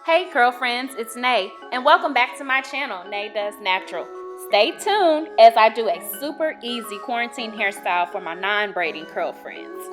Hey curl friends, it's Nay, and welcome back to my channel, Nay Does Natural. Stay tuned as I do a super easy quarantine hairstyle for my non-braiding curl friends.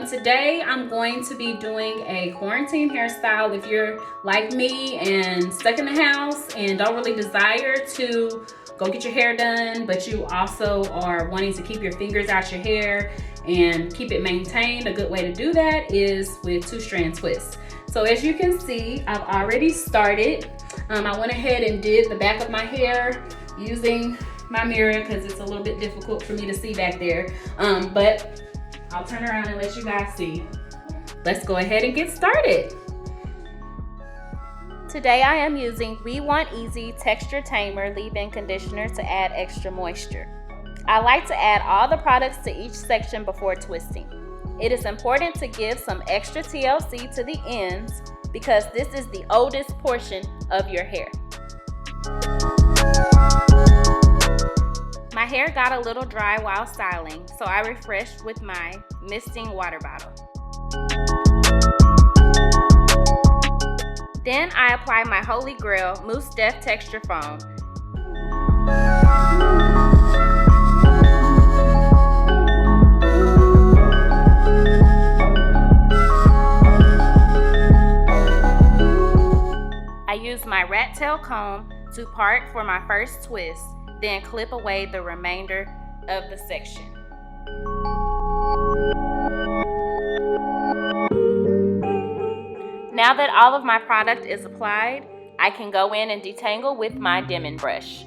Today I'm going to be doing a quarantine hairstyle if you're like me and stuck in the house and don't really desire to go get your hair done, but you also are wanting to keep your fingers out your hair and keep it maintained. A good way to do that is with 2-strand twists. So as you can see, I've already started. I went ahead and did the back of my hair using my mirror because it's a little bit difficult for me to see back there. But I'll turn around and let you guys see. Let's go ahead and get started. Today I am using We Want Easy Texture Tamer leave-in conditioner to add extra moisture. I like to add all the products to each section before twisting. It is important to give some extra TLC to the ends because this is the oldest portion of your hair. My hair got a little dry while styling, so I refreshed with my misting water bottle. Then I apply my Holy Grail Mousse Def Texture Foam. I use my rat tail comb to part for my first twist, then clip away the remainder of the section. Now that all of my product is applied, I can go in and detangle with my Demon brush.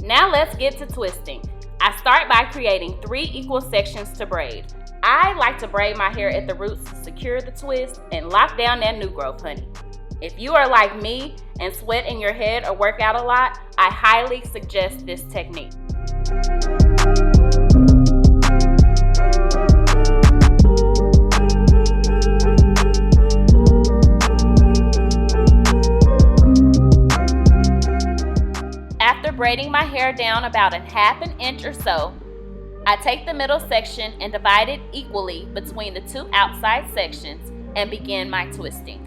Now let's get to twisting. I start by creating 3 equal sections to braid. I like to braid my hair at the roots to secure the twist and lock down that new growth, honey. If you are like me and sweat in your head or work out a lot, I highly suggest this technique. After braiding my hair down about a ½ an inch or so, I take the middle section and divide it equally between the 2 outside sections and begin my twisting.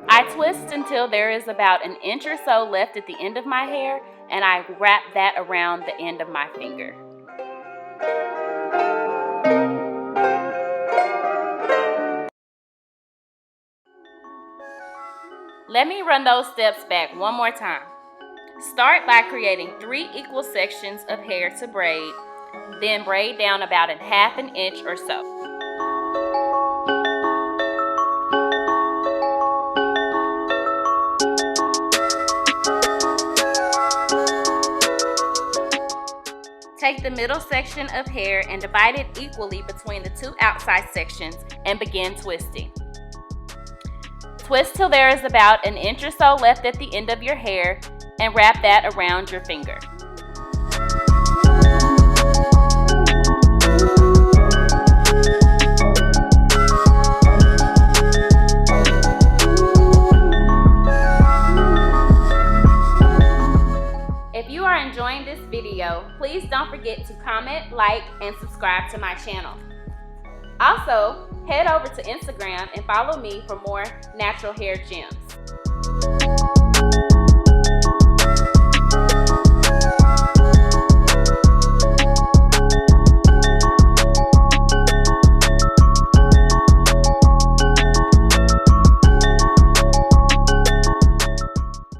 I twist until there is about an inch or so left at the end of my hair, and I wrap that around the end of my finger. Let me run those steps back one more time. Start by creating 3 equal sections of hair to braid, then braid down about a ½ an inch or so. Take the middle section of hair and divide it equally between the 2 outside sections and begin twisting. Twist till there is about an inch or so left at the end of your hair and wrap that around your finger. If you are enjoying this video, please don't forget to comment, like, and subscribe to my channel. Also, head over to Instagram and follow me for more natural hair gems.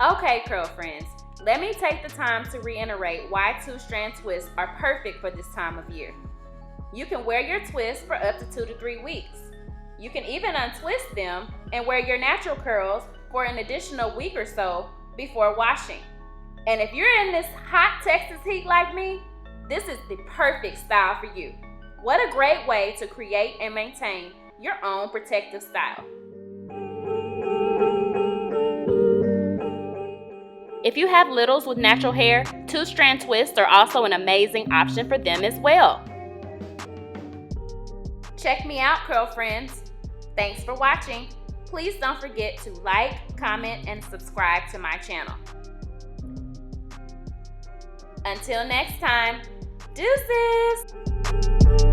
Okay, curl friends, let me take the time to reiterate why 2-strand twists are perfect for this time of year. You can wear your twists for up to 2 to 3 weeks. You can even untwist them and wear your natural curls for an additional week or so before washing. And if you're in this hot Texas heat like me, this is the perfect style for you. What a great way to create and maintain your own protective style. If you have littles with natural hair, 2-strand twists are also an amazing option for them as well. Check me out, curl friends. Thanks for watching. Please don't forget to like, comment, and subscribe to my channel. Until next time, deuces!